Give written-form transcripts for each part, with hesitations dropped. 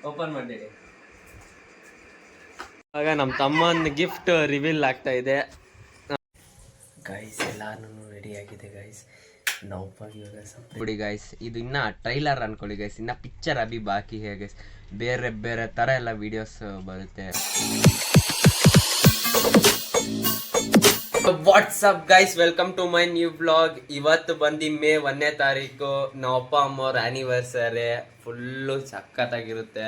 Open ಮಾಡಿಡಿ. ಆಗ ನಮ್ಮ ತಮ್ಮನ ಗಿಫ್ಟ್ ರಿವೀಲ್ ಆಗ್ತಾ ಇದೆ ಗೈಸ್. ಎಲ್ಲಾನು ರೆಡಿ ಆಗಿದೆ ಗೈಸ್. ನಾವು ಇವಾಗ ಬಿಡಿ ಗೈಸ್, ಇದು ಇನ್ನ ಟ್ರೈಲರ್ ಅನ್ಕೊಳ್ಳಿ ಗೈಸ್, ಇನ್ನ ಪಿಕ್ಚರ್ ಅಭಿ ಬಾಕಿ ಹೇ ಗೈಸ್. ಬೇರೆ ಬೇರೆ ತರ ಎಲ್ಲ ವಿಡಿಯೋಸ್ ಬರುತ್ತೆ. What's up guys, welcome to my new blog. ಇವತ್ತು ಬಂದು ಮೇ 1ನೇ ತಾರೀಕು ನಮ್ಮಪ್ಪ ಅಮ್ಮವ್ರ ಆ್ಯನಿವರ್ಸರಿ. ಫುಲ್ಲು ಸಖತ್ತಾಗಿರುತ್ತೆ.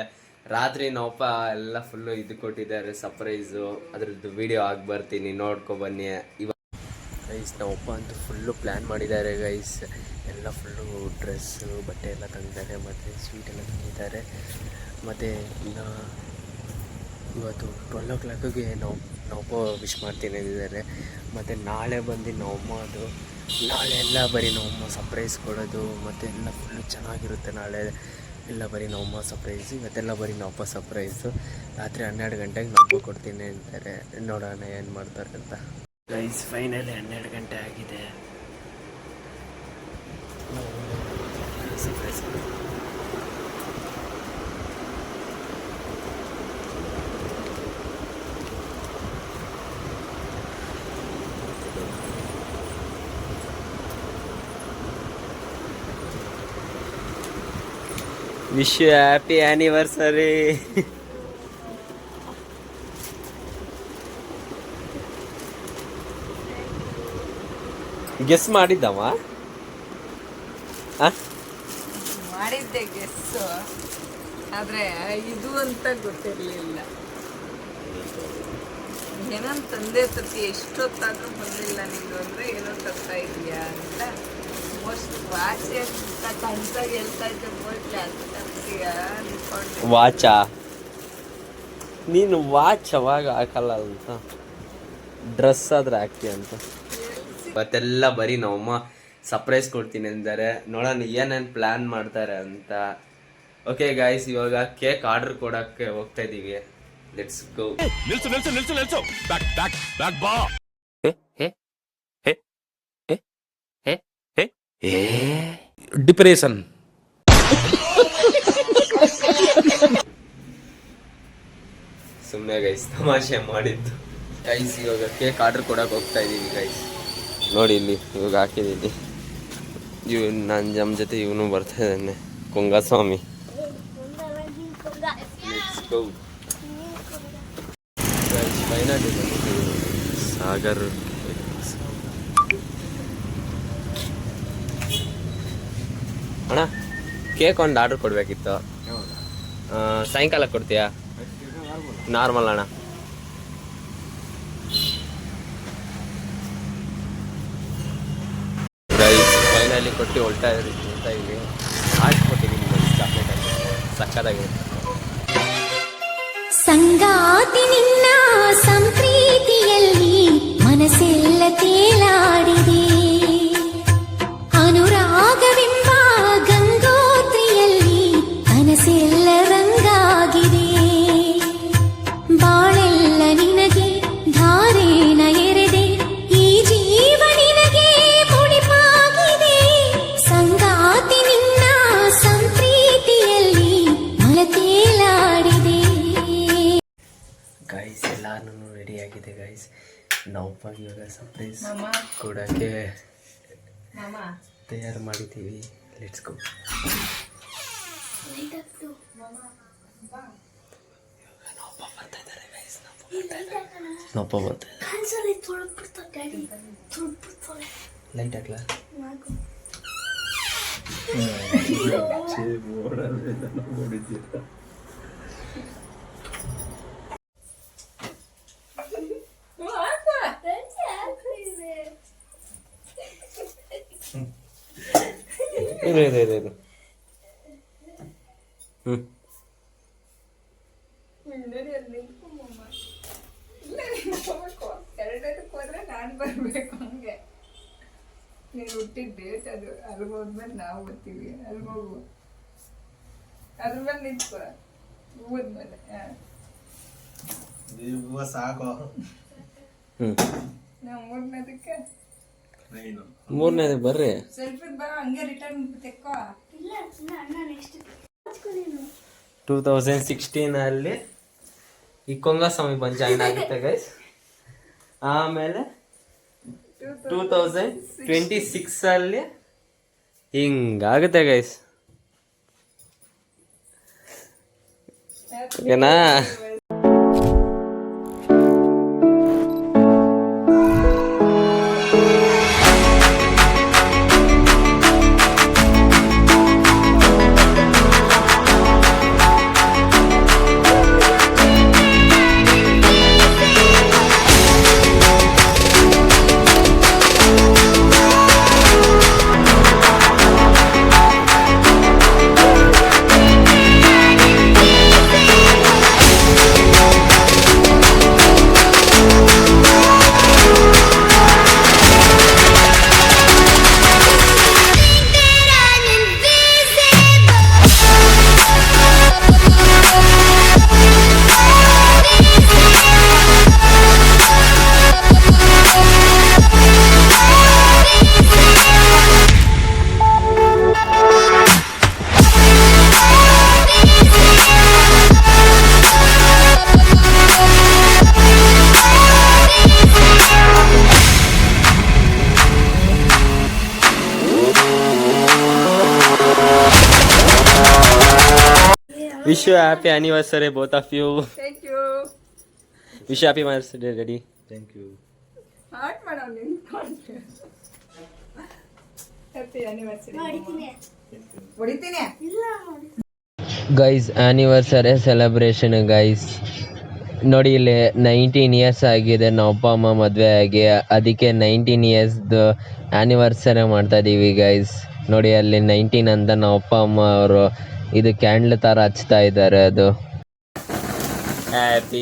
ರಾತ್ರಿ ನಮ್ಮಪ್ಪ ಎಲ್ಲ ಫುಲ್ಲು ಇದು ಕೊಟ್ಟಿದ್ದಾರೆ ಸರ್ಪ್ರೈಸು. ಅದ್ರದ್ದು ವಿಡಿಯೋ ಆಗಿ ಬರ್ತೀನಿ, ನೋಡ್ಕೊ ಬನ್ನಿ. ಇವಾಗ ಗೈಸ್ ನಮ್ಮಪ್ಪ ಅಂತೂ ಫುಲ್ಲು ಪ್ಲ್ಯಾನ್ ಮಾಡಿದ್ದಾರೆ ಗೈಸ್. ಎಲ್ಲ ಫುಲ್ಲು ಡ್ರೆಸ್ಸು ಬಟ್ಟೆ ಎಲ್ಲ ತಂದಿದ್ದಾರೆ, ಮತ್ತು ಸ್ವೀಟ್ ಎಲ್ಲ ತಂದಿದ್ದಾರೆ. ಮತ್ತು ಇನ್ನು ಇವತ್ತು 12 o'clockಗೆ ನಮ್ಮಪ್ಪ ವಿಶ್ ಮಾಡ್ತೀನಿ ಅಂದಿದ್ದಾರೆ. ಮತ್ತು ನಾಳೆ ಬಂದು ನಮ್ಮಮ್ಮದು ನಾಳೆ ಎಲ್ಲ ಬರೀ ನಮ್ಮಮ್ಮ ಸರ್ಪ್ರೈಸ್ ಕೊಡೋದು, ಮತ್ತು ಎಲ್ಲ ಫುಲ್ಲು ಚೆನ್ನಾಗಿರುತ್ತೆ. ನಾಳೆ ಎಲ್ಲ ಬರೀ ನಮ್ಮಮ್ಮ ಸರ್ಪ್ರೈಸು, ಇವತ್ತೆಲ್ಲ ಬರೀ ನಮ್ಮಪ್ಪ ಸರ್ಪ್ರೈಸು. ರಾತ್ರಿ 12 ಗಂಟೆಗೆ ನಮ್ಮಪ್ಪ ಕೊಡ್ತೀನಿ ಅಂತಾರೆ. ನೋಡೋಣ ಏನು ಮಾಡ್ತಾರೆ ಅಂತ ಗೈಸ್. ಫೈನಲಿ 12 ಗಂಟೆ ಆಗಿದೆ. Surprise wish you happy anniversary. Guess ಮಾಡಿದ್ದವ ಮಾಡಿದ್ದೆ ಗೆಸ್ಸು, ಆದ್ರೆ ಇದು ಅಂತ ಗೊತ್ತಿರಲಿಲ್ಲ. ಏನೋ ತಂದೆ ತತ್ತಿ ಎಷ್ಟೊತ್ತಾದ್ರೂ ಬಂದಿಲ್ಲ ನಿಂದು ಅಂದ್ರೆ ಏನೋ ತರ್ತಾ ಇದೆಯಾ ಅಂತ. ಮೋಸ್ಟ್ ವಾಚ್ ಕನ್ಸಾಗಿ ಹೇಳ್ತಾ ಇದ್ದೆ, ಮೋಸ್ಟ್ಲಿ ಅದು ತರ್ತೀಯಾ ಅನ್ಕೊಂಡು. ವಾಚಾ? ನೀನು ವಾಚ್ ಅವಾಗ ಹಾಕಲ್ಲ ಅಂತ, ಡ್ರೆಸ್ ಆದ್ರೆ ಹಾಕ್ತೀಯ ಅಂತ. ಇವತ್ತೆಲ್ಲ ಬರೀ ನಮ್ಮಮ್ಮ ಸರ್ಪ್ರೈಸ್ ಕೊಡ್ತೀನಿ ಅಂತಾರೆ. ನೋಡೋಣ ಏನೇನು ಪ್ಲ್ಯಾನ್ ಮಾಡ್ತಾರೆ ಅಂತ. ಓಕೆ ಗಾಯ್ಸ್, ಇವಾಗ ಕೇಕ್ ಆರ್ಡರ್ ಕೊಡೋಕ್ಕೆ ಹೋಗ್ತಾ ಇದ್ದೀವಿ. Let's go. ಡಿಪ್ರೆಷನ್. ಸುಮ್ಮನೆ ಗೈಸ್, ತಮಾಷೆ ಮಾಡಿದ್ದು ಗೈಸ್. ಇವಾಗ ಕೇಕ್ ಆರ್ಡರ್ ಕೊಡೋಕೆ ಹೋಗ್ತಾ ಇದ್ದೀವಿ ಗೈಸ್. ನೋಡಿ ಇಲ್ಲಿ ಇವಾಗ ಹಾಕಿದ್ದೀನಿ. ನಮ್ಮ ಜೊತೆ ಇವನು ಬರ್ತಾ ಇದ್ದಾನೆ, ಕುಂಗಸ್ವಾಮಿ. ಫೈನಲಿ ಸಾಗರ್. ಅಣ್ಣ ಕೇಕ್ ಒಂದು ಆರ್ಡರ್ ಕೊಡಬೇಕಿತ್ತು. ಸಾಯಂಕಾಲ ಕೊಡ್ತೀಯಾ? ನಾರ್ಮಲ್ ಅಣ್ಣ. ಫೈನಲಿ ಕೊಟ್ಟು ಹೊಲ್ತಾ ಇದ್ದೀವಿ. ಹಾಕ್ಕೊಟ್ಟಿದ್ದೀನಿ ಒಂದು ಚಾಕ್ಲೇಟ್ ಆಗಿ, ಸಕ್ಕತ್ತಾಗಿರುತ್ತೆ. ಸಂಗಾತಿ ನಿನ್ನ ಸಂಪ್ರೀತಿಯಲ್ಲಿ ಮನಸ್ಸೆಲ್ಲ ತೇಲಾಡಿದೆ. ಅನುರಾಗವೆಂಬ ಗಂಗೋತ್ರಿಯಲ್ಲಿ ಕನಸೆಲ್ಲ ರಂಗಾಗಿದೆ. ಬಾಳೆಲ್ಲ ನಿನಗೆ ಧಾರೇನ ಎರೆದೆ, ಈ ಜೀವ ನಿನಗೆ ಮುಡಿಪಾಗಿದೆ. ಸಂಗಾತಿ ನಿನ್ನ ಸಂಪ್ರೀತಿಯಲ್ಲಿ ಮನ ತೇಲಾಡಿದೆ. ಗೈಸ್ ಎಲ್ಲಾನು ರೆಡಿ ಆಗಿದೆ ಗೈಸ್. ನಾವಪ್ಪ ಇವಾಗ ಸರ್ಪ್ರೈಸ್ ಕೊಡೋಕ್ಕೆ ತಯಾರು ಮಾಡಿದ್ದೀವಿ. Let's go. ನಾವಪ್ಪ ಬರ್ತಾ ಇದ್ದಾರೆ ಗೈಸ್. ನಾವಪ್ಪ ಬರ್ತಾ ಇದ್ದಾರೆ. ಲೈಟ್ ಹಾಕ್ಲಾ? ಇದು ಎರಡದಕ್ಕೆ ಹೋದ್ರೆ ನಾನು ಬರ್ಬೇಕು. ಹಂಗೆ ನೀನು ಹುಟ್ಟಿದ ಡೇಟ್ ಅದು, ಅಲ್ಲಿಗೆ ಹೋದ್ಮೇಲೆ ನಾವು ಬರ್ತೀವಿ. ಅಲ್ಲಿಗೆ ಹೋಗು, ಅದ್ರ ಮೇಲೆ ನಿಂತ್ಕೊ, ಹೋದ್ಮೇಲೆ ಸಾಕು. ನಾವು ಮೂರನೇದಕ್ಕೆ ಮೂರನೇದು ಬರ್ರಿ. ಸೆಲ್ಫಿ ಬಾ, ಹಂಗೆ ರಿಟರ್ನ್ ತೆಕ್ಕೋ. ಇಲ್ಲ ಅಣ್ಣ ನೆಕ್ಸ್ಟ್ 2016 ಈ ಕೊಂಗಸ್ವಾಮಿ ಬಂದು ಜಾಯ್ನ್ ಆಗುತ್ತೆ ಗೈಸ್. ಆಮೇಲೆ 2026 ಹಿಂಗಾಗುತ್ತೆ ಗೈಸ್. ಓಕೆನಾ? Wish you happy anniversary, both of you. Thank you. Wish you happy birthday, Daddy. Thank you. Heart ಮಾಡೋ ನಿಂತ್ಕೊಂಡು ಹ್ಯಾಪಿ ಆನಿವರ್ಸರಿ. ಹೊಡಿತೀನಿ. Guys anniversary celebration guys. ನೋಡಿ ಇಲ್ಲಿ 19 ಇಯರ್ಸ್ ಆಗಿದೆ ನಾವು ಅಪ್ಪ ಅಮ್ಮ ಮದುವೆ ಆಗಿ, ಅದಕ್ಕೆ 19 ಇಯರ್ಸ್ದು ಆ್ಯನಿವರ್ಸರಿ ಮಾಡ್ತಾ ಇದ್ದೀವಿ ಗೈಸ್. ನೋಡಿ ಅಲ್ಲಿ 19 ಅಂತ ನಾವು ಅಪ್ಪ ಅಮ್ಮ ಅವರು ಇದು ಕ್ಯಾಂಡ್ಲ್ ಥರ ಹಚ್ತಾ ಇದ್ದಾರೆ. ಅದು happy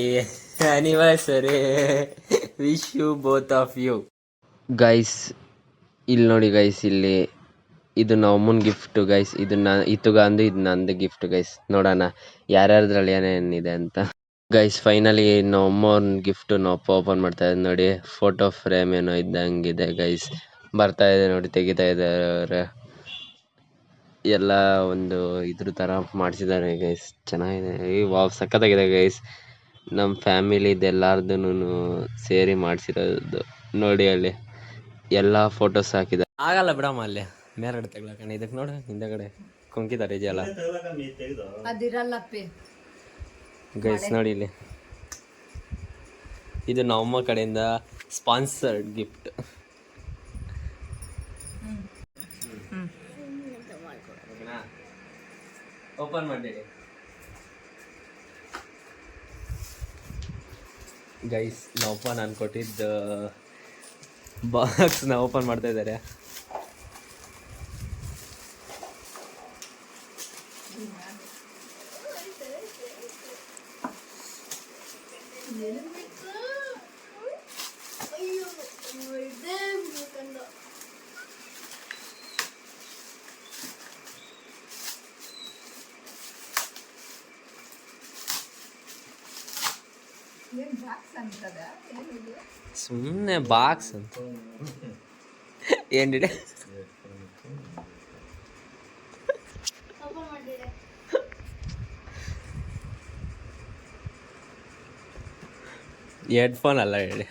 anniversary, wish you both of you guys. ಇಲ್ಲಿ ನೋಡಿ ಗೈಸ್, ಇಲ್ಲಿ ಇದು ನಾವು ಅಮ್ಮನ ಗಿಫ್ಟು ಗೈಸ್. ಇದನ್ನ ಇತ್ತುಗ ಅಂದು ಇದು ನಂದು ಗಿಫ್ಟ್ ಗೈಸ್. ನೋಡೋಣ ಯಾರ್ಯಾರ್ದ್ರಲ್ಲಿ ಏನೇನಿದೆ ಅಂತ ಗೈಸ್. ಫೈನಲಿ ನಾವು ಅಮ್ಮನ ಗಿಫ್ಟು ನಾವು ಅಪ್ಪ ಓಪನ್ ಮಾಡ್ತಾ ಇದ್ದೀವಿ. ನೋಡಿ ಫೋಟೋ ಫ್ರೇಮ್ ಏನೋ ಇದ್ದಂಗಿದೆ ಗೈಸ್. ಬರ್ತಾ ಇದೆ ನೋಡಿ, ತೆಗಿತಾ ಇದ್ದಾರೆ. ಎಲ್ಲ ಒಂದು ಇದ್ರ ಥರ ಮಾಡಿಸಿದ್ದಾರೆ ಗೈಸ್, ಚೆನ್ನಾಗಿದೆ. ವಾವ್ ಸಖತ್ತಾಗಿದೆ ಗೈಸ್. ನಮ್ಮ ಫ್ಯಾಮಿಲಿದು ಎಲ್ಲಾರ್ದು ಸೇರಿ ಮಾಡಿಸಿರೋದು ನೋಡಿ. ಅಲ್ಲಿ ಎಲ್ಲ ಫೋಟೋಸ್ ಹಾಕಿದ್ದಾರೆ. ಆಗಲ್ಲ ಬಿಡಮ್ಮ, ಅಲ್ಲಿ ಮೇಲ್ಗಡೆ ತೆಗ್ಲಕಣ. ಇದಕ್ಕೆ ನೋಡು ಹಿಂದಗಡೆ ಕುಂಕಿದ್ದಾರೆ ಇದೆಯಲ್ಲ ಅದಿರಲ್ಲಪ್ಪಿ ಗೈಸ್. ನೋಡಿ ಇಲ್ಲಿ ಇದು ನಮ್ಮಮ್ಮ ಕಡೆಯಿಂದ ಸ್ಪಾನ್ಸರ್ಡ್ ಗಿಫ್ಟ್. ಓಪನ್ ಮಾಡಿ ಗೈಸ್. ನಾವಪ್ಪ ನಾನು ಕೊಟ್ಟಿದ್ದ ಬಾಕ್ಸ್ನ ಓಪನ್ ಮಾಡ್ತಾ ಇದ್ದಾರೆ. ಏನ್ ಬಾಕ್ಸ್ ಅಂತದ ಏನಿದೆ? ಸುಮ್ಮನೆ ಬಾಕ್ಸ್ ಅಂತ ಏನಿದೆ. ಹೆಡ್ಫೋನ್ ಅಲ್ಲ ಹೇಳಿ.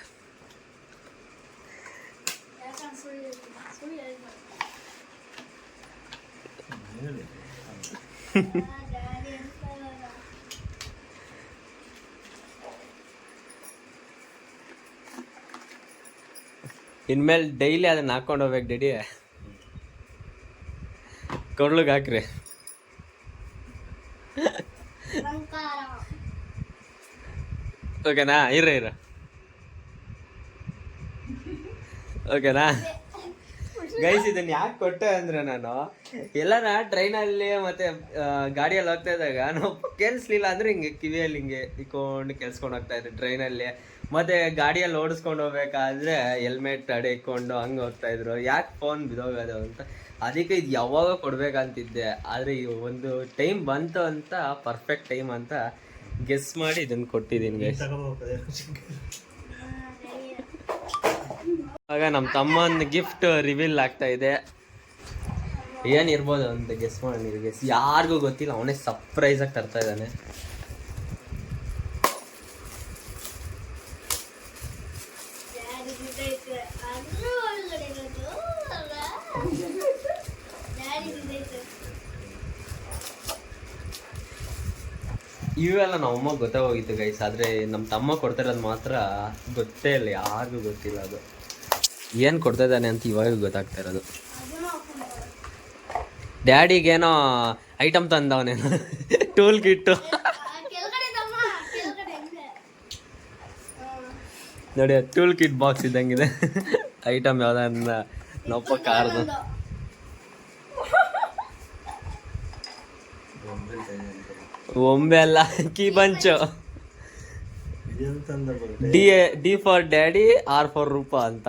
ಇನ್ಮೇಲೆ ಡೈಲಿ ಅದನ್ನ ಹಾಕೊಂಡು ಹೋಗ್ಬೇಕು ಡೆಡಿ. ಕೊಡ್ಲಿಗೆ ಹಾಕ್ರಿ. ಓಕೆನಾ? ಇರ ಓಕೆನಾ ಗೈಸ್? ಇದನ್ನ ಯಾಕೆ ಕೊಟ್ಟೆ ಅಂದ್ರೆ, ನಾನು ಎಲ್ಲಾರ ಟ್ರೈನಲ್ಲಿ ಮತ್ತೆ ಗಾಡಿಯಲ್ಲಿ ಹೋಗ್ತಾ ಇದ್ದಾಗ ನಾವು ಕೇಳಿಸ್ಲಿಲ್ಲ ಅಂದ್ರೆ ಹಿಂಗೆ ಕಿವಿಯಲ್ಲಿ ಹಿಂಗೆ ಇಕ್ಕೊಂಡು ಕೆಲ್ಸ್ಕೊಂಡು ಹೋಗ್ತಾ ಇದ್ದೆ ಟ್ರೈನಲ್ಲಿ. ಮತ್ತೆ ಗಾಡಿಯಲ್ಲಿ ಓಡಿಸ್ಕೊಂಡು ಹೋಗ್ಬೇಕಾದ್ರೆ ಹೆಲ್ಮೆಟ್ ಅಡೆ ಇಕ್ಕೊಂಡು ಹಂಗೆ ಹೋಗ್ತಾ ಇದ್ರು. ಯಾಕೆ ಫೋನ್ ಬಿದೋಗೋದು ಅಂತ, ಅದಕ್ಕೆ ಇದು ಯಾವಾಗ ಕೊಡ್ಬೇಕಂತಿದ್ದೆ. ಆದರೆ ಒಂದು ಟೈಮ್ ಬಂತು ಅಂತ, ಪರ್ಫೆಕ್ಟ್ ಟೈಮ್ ಅಂತ ಗೆಸ್ ಮಾಡಿ ಇದನ್ನು ಕೊಟ್ಟಿದ್ದೀನಿ ಗೈಸ್. ಆಗ ನಮ್ಮ ತಮ್ಮನ ಗಿಫ್ಟ್ ರಿವೀಲ್ ಆಗ್ತಾ ಇದೆ. ಏನಿರ್ಬೋದು ಅಂತ ಗೆಸ್ ಮಾಡೋಣ ನೀವು ಗೆಸ್. ಯಾರಿಗೂ ಗೊತ್ತಿಲ್ಲ, ಅವನೇ ಸರ್ಪ್ರೈಸಾಗಿ ತರ್ತಾ ಇದ್ದಾನೆ. ಇವೆಲ್ಲ ನಮ್ಮ ಅಮ್ಮ ಗೊತ್ತಾಗೋಗಿತ್ತು ಗೈಸ್, ಆದರೆ ನಮ್ಮ ತಮ್ಮ ಕೊಡ್ತಿರೋದು ಮಾತ್ರ ಗೊತ್ತೇ ಇಲ್ಲ, ಯಾರಿಗೂ ಗೊತ್ತಿಲ್ಲ ಅದು ಏನು ಕೊಡ್ತಾ ಇದ್ದಾನೆ ಅಂತ ಇವಾಗ ಗೊತ್ತಾಗ್ತಾ ಇರೋದು. ಡ್ಯಾಡಿಗೇನೋ ಐಟಮ್ ತಂದವನೇನೋ ಟೂಲ್ ಕಿಟ್ಟು ನೋಡಿ, ಟೂಲ್ ಕಿಟ್ ಬಾಕ್ಸ್ ಇದ್ದಂಗಿದೆ. ಐಟಮ್ ಯಾವ್ದನ್ನ ನಪ್ಪ ಕಾರ್ದು ಒಮ್ಮೆ ಅಲ್ಲ, key bunch. D for daddy, R for Roopa ಅಂತ.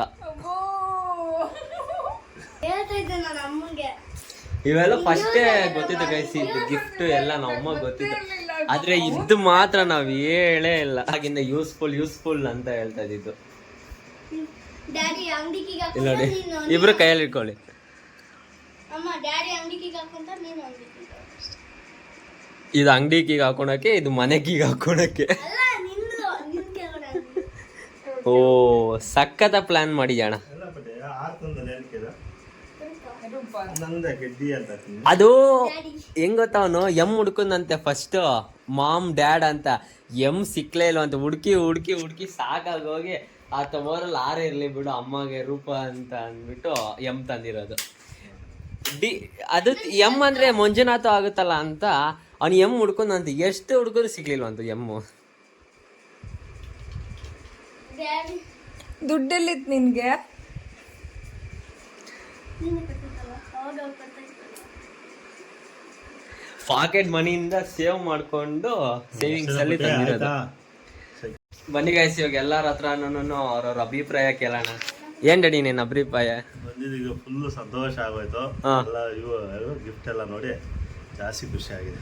ಇವೆಲ್ಲ ಫಸ್ಟೇ ಗೊತ್ತಿತ್ತು ಗೈಸ್, ಇದು ಗಿಫ್ಟ್ ಎಲ್ಲ ನಮ್ಮ ಅಮ್ಮ ಗೊತ್ತಿತ್ತು, ಆದ್ರೆ ಇದು ಮಾತ್ರ ನಾವ್ ಹೇಳೇ ಇಲ್ಲ. ಆಗಿಂದ ಯೂಸ್ಫುಲ್ ಅಂತ ಹೇಳ್ತಾ ಇದ್ದಿದ್ದು. ಇಲ್ಲ ನೋಡಿ, ಇಬ್ರು ಕೈಯಲ್ಲಿ ಇಟ್ಕೊಳ್ಳಿ. ಇದು ಅಂಗಡಿ ಕೀಗೆ ಹಾಕೊಳಕ್ಕೆ, ಇದು ಮನೆ ಕೀಗೆ ಹಾಕೊಳಕ್ಕೆ. ಓ ಸಖತ್ತ ಪ್ಲಾನ್ ಮಾಡಿದ್ಯಾಣ. ಅದು ಹೆಂಗ್ ಗೊತ್ತ, ಅವನು ಎಮ್ ಹುಡ್ಕೊಂಡಂತೆ ಫಸ್ಟ್, ಮಾಮ್ ಡ್ಯಾಡ್ ಅಂತ. ಎಮ್ ಸಿಕ್ಲೇ ಇಲ್ಲ ಅಂತ ಹುಡುಕಿ ಸಾಕಾಗೋಗಿ ಆತ ಓರಲ್ಲಿ ಆರೇ ಇರ್ಲಿ ಬಿಡು ಅಮ್ಮಗೆ ರೂಪ ಅಂತ ಅಂದ್ಬಿಟ್ಟು ಎಮ್ ತಂದಿರೋದು. ಅದು ಎಮ್ ಅಂದ್ರೆ ಮಂಜುನಾಥ ಆಗುತ್ತಲ್ಲ ಅಂತ ಅವ್ನು ಎಮ್ ಹುಡ್ಕೊಂಡಂತ. ಎಷ್ಟು ಹುಡುಗರು ಸಿಗ್ಲಿಲ್ವ ಅಂತ ಎಮ್ಮು. ದುಡ್ಡೆಲ್ಲಿತ್ತು ನಿನ್ಗೆ? ಪಾಕೆಟ್ ಮನಿಯಿಂದ ಸೇವ್ ಮಾಡ್ಕೊಂಡು ಸೇವಿಂಗ್ಸ್ ಅಲ್ಲಿ ತಂದಿರೋದು. ಬನ್ನಿ ಗೈಸ್, ಇವಾಗ ಎಲ್ಲರ ಹತ್ರನೂ ಅವ್ರವ್ರ ಅಭಿಪ್ರಾಯ ಕೇಳೋಣ. ಏನ್ ರೆಡಿ ನೀನ್ ಅಭಿಪ್ರಾಯ? ಬಂದಿದ್ದೀಗ ಫುಲ್ ಸಂತೋಷ ಆಗೋಯ್ತು. ಎಲ್ಲ ಇವು ಗಿಫ್ಟ್ ಎಲ್ಲ ನೋಡಿ ಜಾಸ್ತಿ ಖುಷಿ ಆಗಿದೆ.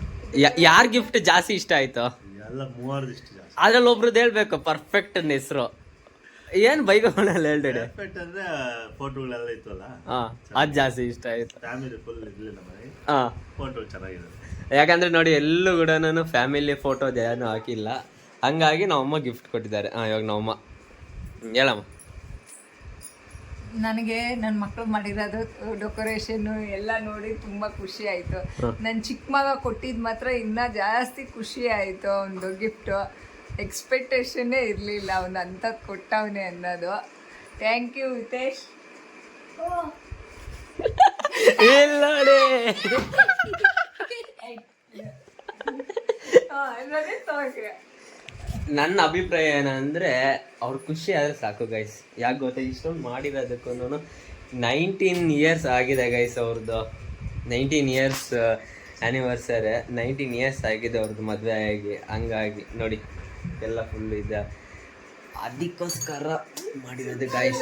ಯಾರ್ ಗಿಫ್ಟ್ ಜಾಸ್ತಿ ಇಷ್ಟ ಆಯ್ತು? ಎಲ್ಲ 3 ಇಷ್ಟ ಜಾಸ್ತಿ. ಅದ್ರಲ್ಲಿ ಒಬ್ರದ್ದು ಹೇಳ್ಬೇಕು ಪರ್ಫೆಕ್ಟ್ ಹೆಸರು. ಏನ್ ಬೈಗೋಣಲ್ಲ ಹೇಳ್ಬೇಡಿ. ಪರ್ಫೆಕ್ಟ್ ಅಂದ್ರೆ ಫೋಟೋಗಳೆಲ್ಲ ಇತ್ತಲ್ಲ, ಅದ್ ಜಾಸ್ತಿ ಇಷ್ಟ ಆಯ್ತು. ಫ್ಯಾಮಿಲಿ ಫುಲ್ ಇರ್ಲಿಲ್ಲ ಮನೆಗೆ, ಫೋಟೋ ಚೆನ್ನಾಗಿದೆ. ಯಾಕಂದ್ರೆ ನೋಡಿ, ಎಲ್ಲೂ ಕೂಡ ನಾನು ಫ್ಯಾಮಿಲಿ ಫೋಟೋ ಏನು ಹಾಕಿಲ್ಲ, ಹಂಗಾಗಿ ನಮ್ಮಮ್ಮ ಗಿಫ್ಟ್ ಕೊಟ್ಟಿದ್ದಾರೆ. ಇವಾಗ ನಮ್ಮಮ್ಮ ಹೇಳಮ್ಮ. ನನಗೆ ನನ್ನ ಮಕ್ಕಳು ಮಾಡಿರೋದು ಡೆಕೋರೇಷನ್ ಎಲ್ಲ ನೋಡಿ ತುಂಬ ಖುಷಿ ಆಯಿತು. ನನ್ನ ಚಿಕ್ಕ ಮಗ ಕೊಟ್ಟಿದ್ದು ಮಾತ್ರ ಇನ್ನೂ ಜಾಸ್ತಿ ಖುಷಿ ಆಯಿತು. ಒಂದು ಗಿಫ್ಟು ಎಕ್ಸ್ಪೆಕ್ಟೇಷನ್ನೇ ಇರಲಿಲ್ಲ ಅವನು ಅಂಥದ್ದು ಕೊಟ್ಟವನೇ ಅನ್ನೋದು. Thank you Hitesh. ನನ್ನ ಅಭಿಪ್ರಾಯ ಏನಂದ್ರೆ, ಅವ್ರ ಖುಷಿ ಆದ್ರೆ ಸಾಕು ಗೈಸ್. ಯಾಕೆ ಗೊತ್ತಾ, ಇಷ್ಟೊಂದು ಮಾಡಿರೋದಕ್ಕೂ 19 ಇಯರ್ಸ್ ಆಗಿದೆ ಗೈಸ್ ಅವ್ರದ್ದು. 19 ಇಯರ್ಸ್ ಆ್ಯನಿವರ್ಸರಿ, 19 ಇಯರ್ಸ್ ಆಗಿದೆ ಅವ್ರದ್ದು ಮದುವೆ ಆಗಿ. ಹಂಗಾಗಿ ನೋಡಿ ಎಲ್ಲ ಫುಲ್ ಇದೆ, ಅದಕ್ಕೋಸ್ಕರ ಮಾಡಿರೋದು ಗೈಸ್.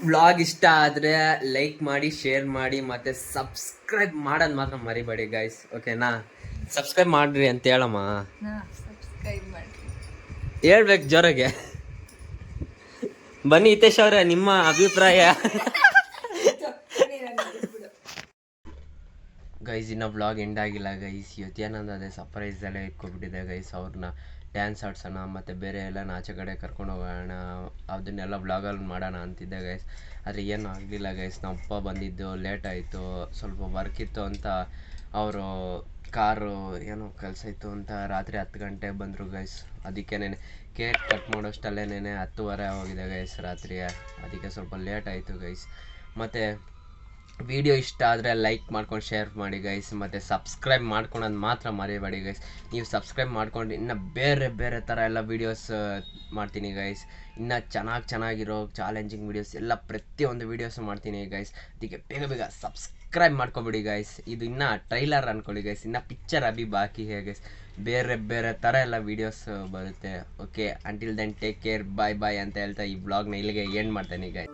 ವ್ಲಾಗ್ ಇಷ್ಟ ಆದರೆ ಲೈಕ್ ಮಾಡಿ, ಶೇರ್ ಮಾಡಿ, ಮತ್ತು ಸಬ್ಸ್ಕ್ರೈಬ್ ಮಾಡೋದು ಮಾತ್ರ ಮರಿಬೇಡಿ ಗೈಸ್, ಓಕೆನಾ? ಸಬ್ಸ್ಕ್ರೈಬ್ ಮಾಡ್ರಿ ಅಂತ ಹೇಳಮ್ಮ. ಹೇಳ್ಬೇಕು ಜೋರಾಗೆ. ಬನ್ನಿ ಹಿತೇಶ್ ಅವರೇ, ನಿಮ್ಮ ಅಭಿಪ್ರಾಯ. ಗೈಸ್ ಇನ್ನೂ ವ್ಲಾಗ್ ಎಂಡ್ ಆಗಿಲ್ಲ ಗೈಸ್. ಇವತ್ತೇನಂದ್ರೆ ಅದೇ ಸರ್ಪ್ರೈಸ್ ಎಲ್ಲ ಇಟ್ಕೊಬಿಟ್ಟಿದೆ ಗೈಸ್. ಅವ್ರನ್ನ ಡ್ಯಾನ್ಸ್ ಆಡ್ಸೋಣ ಮತ್ತು ಬೇರೆ ಎಲ್ಲ ಆಚೆ ಕಡೆ ಕರ್ಕೊಂಡು ಹೋಗೋಣ, ಅದನ್ನೆಲ್ಲ ವ್ಲಾಗಲ್ಲಿ ಮಾಡೋಣ ಅಂತಿದ್ದೆ ಗೈಸ್. ಆದರೆ ಏನು ಆಗಲಿಲ್ಲ ಗೈಸ್. ನಮ್ಮ ಅಪ್ಪ ಬಂದಿದ್ದು ಲೇಟ್ ಆಯಿತು, ಸ್ವಲ್ಪ ವರ್ಕ್ ಇತ್ತು ಅಂತ ಅವರು ಕಾರು ಏನೋ ಕೆಲಸ ಇತ್ತು ಅಂತ ರಾತ್ರಿ 10 ಗಂಟೆಗೆ ಬಂದರು ಗೈಸ್. ಅದಕ್ಕೇನೆ ಕೇಕ್ ಕಟ್ ಮಾಡೋಷ್ಟಲ್ಲೇನೆ 10:30 ಆಗೋಗಿದೆ ಗೈಸ್ ರಾತ್ರಿ. ಅದಕ್ಕೆ ಸ್ವಲ್ಪ ಲೇಟ್ ಆಯಿತು ಗೈಸ್. ಮತ್ತು ವಿಡಿಯೋ ಇಷ್ಟ ಆದರೆ ಲೈಕ್ ಮಾಡ್ಕೊಂಡು ಶೇರ್ ಮಾಡಿ ಗೈಸ್, ಮತ್ತು ಸಬ್ಸ್ಕ್ರೈಬ್ ಮಾಡ್ಕೊಳೋದು ಮಾತ್ರ ಮರಿಬೇಡಿ ಗೈಸ್. ನೀವು ಸಬ್ಸ್ಕ್ರೈಬ್ ಮಾಡ್ಕೊಂಡು ಇನ್ನೂ ಬೇರೆ ಬೇರೆ ಥರ ಎಲ್ಲ ವೀಡಿಯೋಸ್ ಮಾಡ್ತೀನಿ ಗೈಸ್. ಇನ್ನೂ ಚೆನ್ನಾಗಿರೋ ಚಾಲೆಂಜಿಂಗ್ ವೀಡಿಯೋಸ್ ಎಲ್ಲ ಪ್ರತಿಯೊಂದು ವೀಡಿಯೋಸ್ ಮಾಡ್ತೀನಿ ಗೈಸ್. ಅದಕ್ಕೆ ಬೇಗ ಸಬ್ಸ್ಕ್ರೈಬ್ ಮಾಡ್ಕೊಬಿಡಿ ಗೈಸ್. ಇದು ಇನ್ನೂ ಟ್ರೈಲರ್ ಅಂದ್ಕೊಳ್ಳಿ ಗೈಸ್, ಇನ್ನೂ ಪಿಕ್ಚರ್ ಬಾಕಿ ಗೈಸ್. ಬೇರೆ ಬೇರೆ ಥರ ಎಲ್ಲ ವೀಡಿಯೋಸ್ ಬರುತ್ತೆ. Okay, until then take care, bye ಅಂತ ಹೇಳ್ತಾ ಈ ವ್ಲಾಗ್ನ ಇಲ್ಲಿಗೆ ಎಂಡ್ ಮಾಡ್ತೇನೆ ಗೈಸ್.